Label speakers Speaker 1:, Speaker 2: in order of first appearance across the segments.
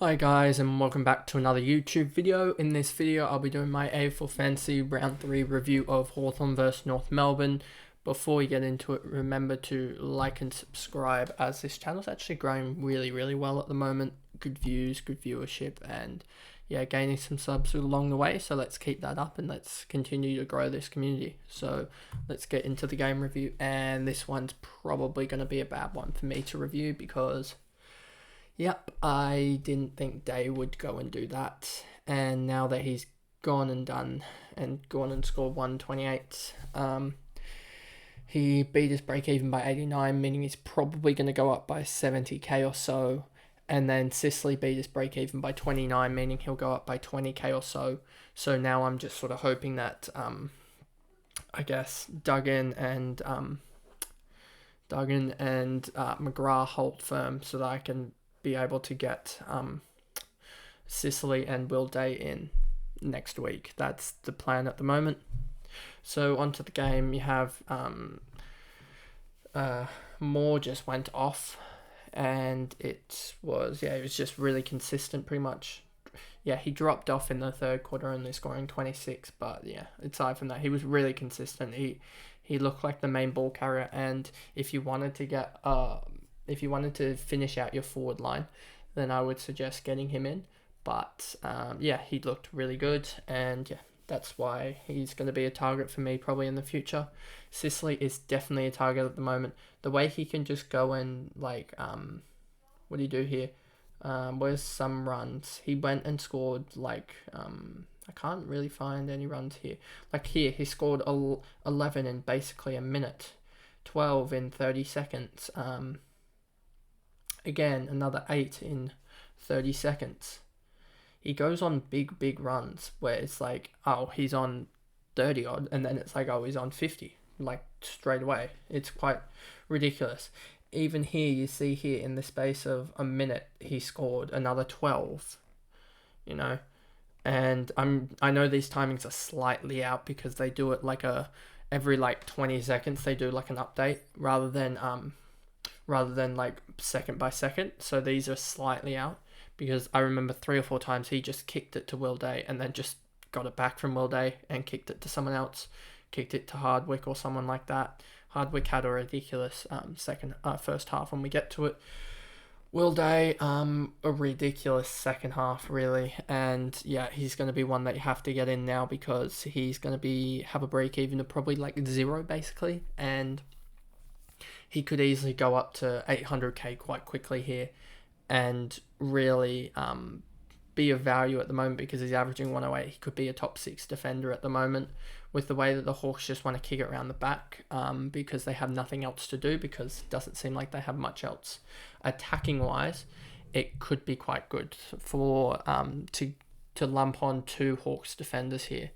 Speaker 1: Hi guys, and welcome back to another YouTube video. In this video I'll be doing my AFL Fantasy Round 3 review of Hawthorn vs North Melbourne. Before we get into it, remember to like and subscribe, as this channel's actually growing really well at the moment. Good views, good viewership, and yeah, gaining some subs along the way. So let's keep that up and let's continue to grow this community. So let's get into the game review, and this one's probably going to be a bad one for me to review because yep, I didn't think Day would go and do that. And now that he's gone and done and gone and scored 128, he beat his break even by 89, meaning he's probably going to go up by 70k or so. And then Sicily beat his break even by 29, meaning he'll go up by 20k or so. So now I'm just sort of hoping that, I guess, Duggan and McGrath hold firm so that I can be able to get Sicily and Will Day in next week. That's the plan at the moment. So onto the game, you have Moore just went off, and it was just really consistent pretty much. Yeah, he dropped off in the third quarter, only scoring 26, but yeah, aside from that, he was really consistent. He looked like the main ball carrier, and if you wanted to finish out your forward line, then I would suggest getting him in. But he looked really good, and yeah, that's why he's going to be a target for me probably in the future. Sicily is definitely a target at the moment. The way he can just go and what do you do here? Where's some runs? He went and scored I can't really find any runs here. Like here, he scored 11 in basically a minute, 12 in 30 seconds. Again, another 8 in 30 seconds. He goes on big runs where it's like, oh, he's on 30 odd, and then it's like, oh, he's on 50, like straight away. It's quite ridiculous. Even here, you see here in the space of a minute, he scored another 12, and I know these timings are slightly out because they do it every 20 seconds they do like an update rather than like second by second. So these are slightly out because I remember 3 or 4 times he just kicked it to Will Day and then just got it back from Will Day and kicked it to someone else, kicked it to Hardwick or someone like that. Hardwick had a ridiculous first half when we get to it. Will Day, a ridiculous second half, really. And yeah, he's going to be one that you have to get in now because he's going to have a break even of probably 0 basically. And he could easily go up to 800k quite quickly here and really be of value at the moment because he's averaging 108. He could be a top 6 defender at the moment with the way that the Hawks just want to kick it around the back because they have nothing else to do, because it doesn't seem like they have much else. Attacking wise, it could be quite good for to lump on 2 Hawks defenders here.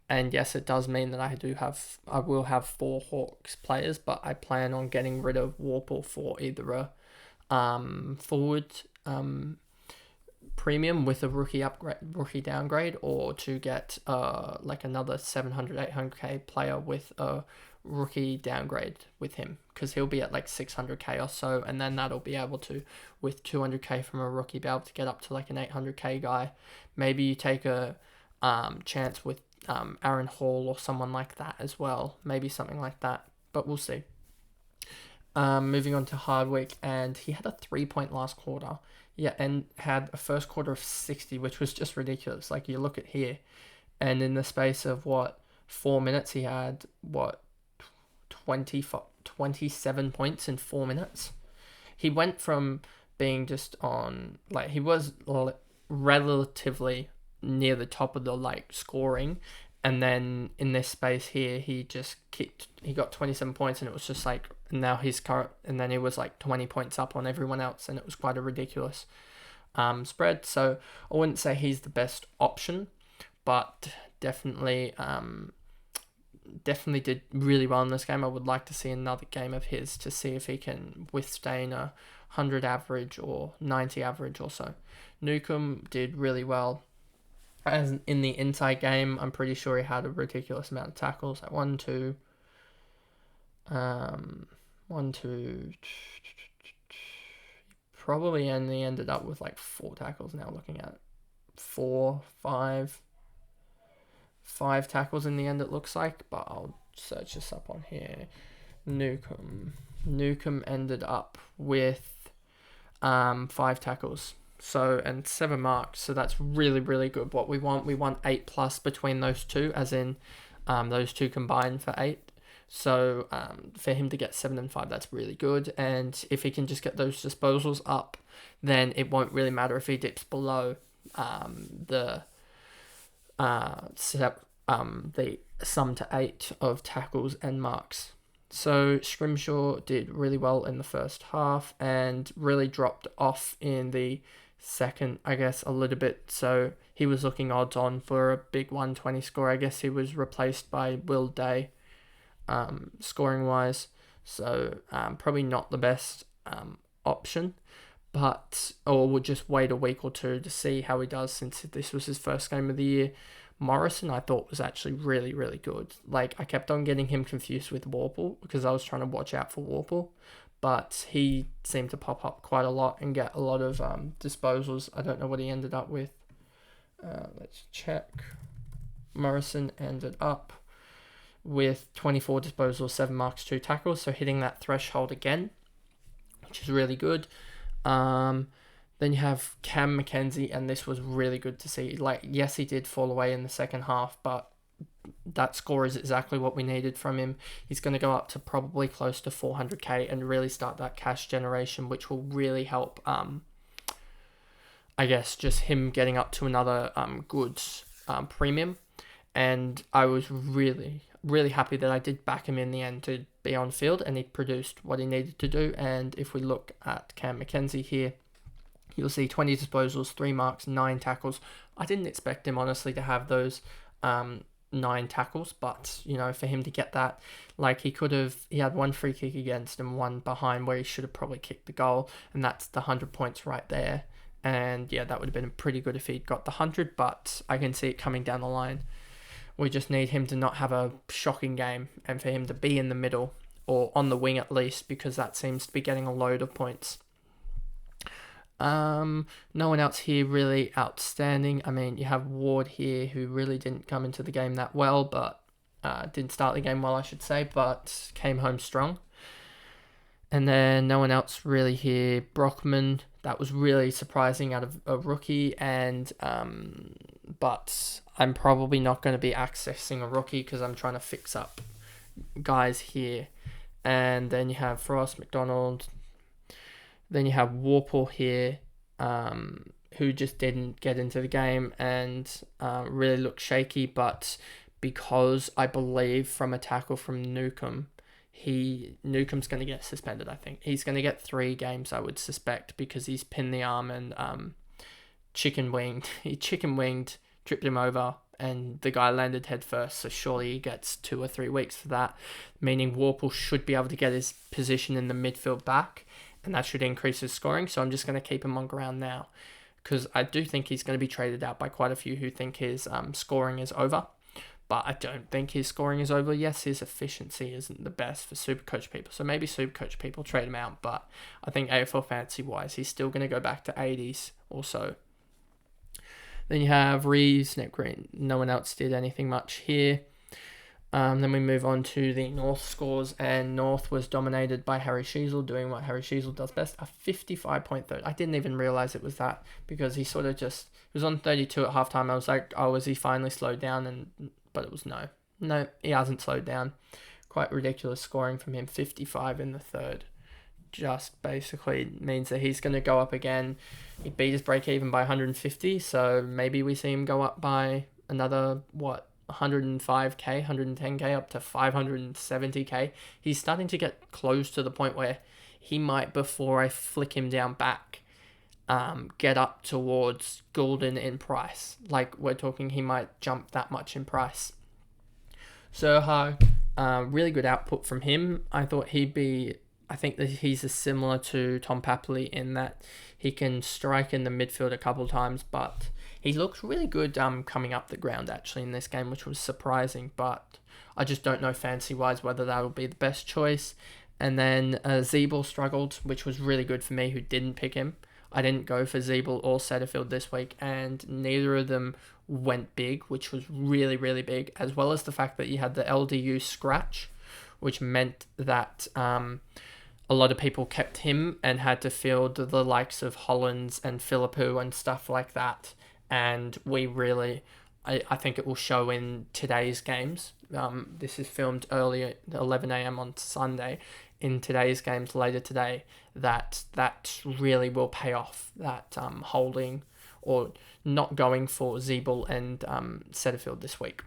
Speaker 1: And yes, it does mean that I will have 4 Hawks players, but I plan on getting rid of Warple for either a forward premium with a rookie downgrade, or to get another 700-800k player with a rookie downgrade with him, because he'll be at 600k or so, and then that'll be able to, with 200k from a rookie, be able to get up to an 800k guy. Maybe you take a chance with Aaron Hall or someone like that as well, maybe something like that, but we'll see. Moving on to Hardwick, and he had a 3-point last quarter. Yeah, and had a first quarter of 60, which was just ridiculous. You look at here, and in the space of 4 minutes, he had 27 points in 4 minutes. He went from being just on, he was relatively near the top of the scoring, and then in this space here he got 27 points, and it was just now he's current, and then he was 20 points up on everyone else, and it was quite a ridiculous spread. So I wouldn't say he's the best option, but definitely did really well in this game. I would like to see another game of his to see if he can withstand a 100 average or 90 average or so. Newcomb did really well. As in the inside game, I'm pretty sure he had a ridiculous amount of tackles. probably only ended up with like 4 tackles now, looking at it. 4, 5 tackles in the end, it looks like, but I'll search this up on here. Newcomb ended up with 5 tackles, so, and 7 marks, so that's really, really good. What we want 8+ between those two, as in those two combined for 8. So for him to get 7 and 5, that's really good. And if he can just get those disposals up, then it won't really matter if he dips below the sum to 8 of tackles and marks. So Scrimshaw did really well in the first half and really dropped off in the second, I guess, a little bit. So he was looking odds on for a big 120 score. I guess he was replaced by Will Day, scoring wise. So probably not the best option, but we'll just wait a week or two to see how he does, since this was his first game of the year. Morrison, I thought, was actually really, really good. Like, I kept on getting him confused with Warple because I was trying to watch out for Warple, but he seemed to pop up quite a lot and get a lot of disposals. I don't know what he ended up with. Let's check. Morrison ended up with 24 disposals, 7 marks, 2 tackles, so hitting that threshold again, which is really good. Then you have Cam Mackenzie, and this was really good to see. Like, yes, he did fall away in the second half, but that score is exactly what we needed from him. He's going to go up to probably close to 400k and really start that cash generation, which will really help, I guess, just him getting up to another good premium. And I was really, really happy that I did back him in the end to be on field, and he produced what he needed to do. And if we look at Cam Mackenzie here, you'll see 20 disposals, 3 marks, 9 tackles. I didn't expect him, honestly, to have those 9 tackles, but, you know, for him to get that, like, he had 1 free kick against and 1 behind where he should have probably kicked the goal, and that's the 100 points right there. And yeah, that would have been pretty good if he'd got the 100, but I can see it coming down the line. We just need him to not have a shocking game, and for him to be in the middle, or on the wing at least, because that seems to be getting a load of points. No one else here really outstanding. I mean, you have Ward here, who really didn't come into the game that well, but didn't start the game well, I should say, but came home strong. And then no one else really here. Brockman, that was really surprising out of a rookie, and but I'm probably not going to be accessing a rookie because I'm trying to fix up guys here. And then you have Frost, McDonald. Then you have Warple here, who just didn't get into the game and really looked shaky. But because I believe from a tackle from Newcomb, Newcomb's going to get suspended, I think. He's going to get 3 games, I would suspect, because he's pinned the arm and chicken-winged. He chicken-winged, tripped him over, and the guy landed head first, so surely he gets 2 or 3 weeks for that, meaning Warple should be able to get his position in the midfield back, and that should increase his scoring. So I'm just going to keep him on ground now, because I do think he's going to be traded out by quite a few who think his scoring is over. But I don't think his scoring is over. Yes, his efficiency isn't the best for Supercoach people, so maybe Supercoach people trade him out. But I think AFL fantasy-wise, he's still going to go back to 80s or so. Then you have Reeves, Net Green. No one else did anything much here. Then we move on to the North scores, and North was dominated by Harry Sheezel, doing what Harry Sheezel does best, a 55.3. I didn't even realise it was that, because he sort of just was on 32 at halftime. I was like, oh, has he finally slowed down? But it was no, he hasn't slowed down. Quite ridiculous scoring from him, 55 in the third. Just basically means that he's going to go up again. He beat his break even by 150, so maybe we see him go up by another, 105k, 110k, up to 570k. He's starting to get close to the point where he might, before I flick him down back, get up towards Goulden in price. Like, we're talking, he might jump that much in price. Serha, really good output from him. I think that he's similar to Tom Papley in that he can strike in the midfield a couple times, but he looked really good coming up the ground actually in this game, which was surprising. But I just don't know fantasy-wise whether that will be the best choice. And then Zeeble struggled, which was really good for me, who didn't pick him. I didn't go for Zeeble or Setterfield this week, and neither of them went big, which was really, really big, as well as the fact that you had the LDU scratch, which meant that a lot of people kept him and had to field the likes of Hollands and Philippou and stuff like that. And I think it will show in today's games. This is filmed early at 11 a.m. on Sunday. In today's games later today, that really will pay off, that holding or not going for Zeeble and Setterfield this week.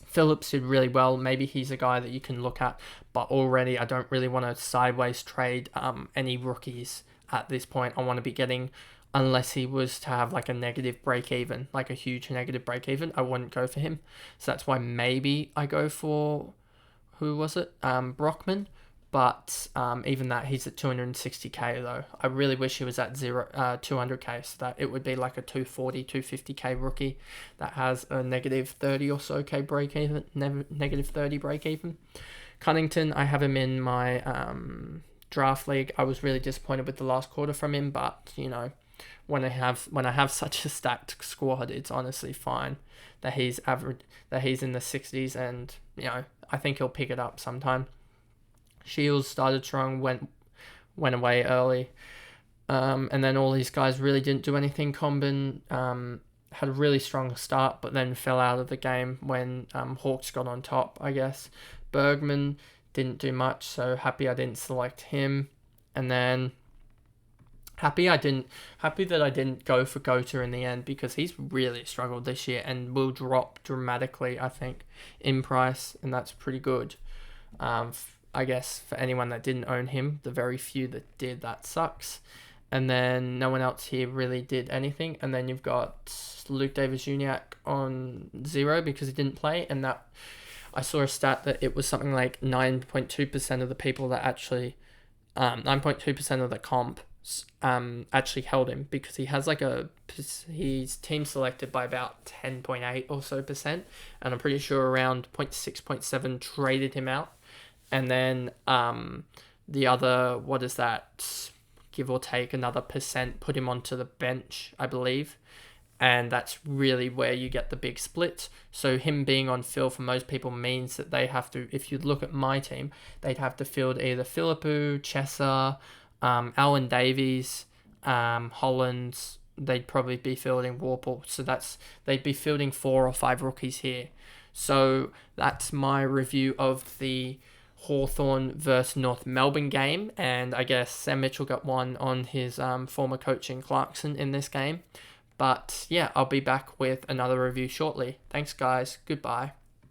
Speaker 1: Phillips did really well. Maybe he's a guy that you can look at, but already I don't really want to sideways trade any rookies at this point. I want to be getting, unless he was to have like a negative break even, like a huge negative break even, I wouldn't go for him. So that's why maybe I go for, who was it? Brockman. But even that, he's at 260k though. I really wish he was at 200k, so that it would be like a 240, 250k rookie that has a negative 30 or so k break even, negative 30 break even. Cunnington, I have him in my draft league. I was really disappointed with the last quarter from him, but you know, when I have such a stacked squad, it's honestly fine that he's average, that he's in the 60s, and you know, I think he'll pick it up sometime. Sheezel started strong, went away early, and then all these guys really didn't do anything. Combin had a really strong start, but then fell out of the game when Hawks got on top, I guess. Bergman didn't do much, so happy I didn't select him. And then happy that I didn't go for Gota in the end, because he's really struggled this year and will drop dramatically, I think, in price, and that's pretty good. I guess for anyone that didn't own him, the very few that did, that sucks. And then no one else here really did anything. And then you've got Luke Davis-Uniacke on 0 because he didn't play. And that, I saw a stat that it was something like 9.2% of the people that actually, 9.2% of the comp actually held him, because he has like he's team selected by about 10.8 or so %. And I'm pretty sure around 0.6, 0.7 traded him out. And then the other, what is that, give or take another %, put him onto the bench, I believe. And that's really where you get the big split. So him being on field for most people means that they have to, if you look at my team, they'd have to field either Philippou, Chesser, Alan Davies, Hollands. They'd probably be fielding Warple. So they'd be fielding 4 or 5 rookies here. So that's my review of the Hawthorn versus North Melbourne game, and I guess Sam Mitchell got one on his former coach in Clarkson in this game. But yeah, I'll be back with another review shortly. Thanks guys, goodbye.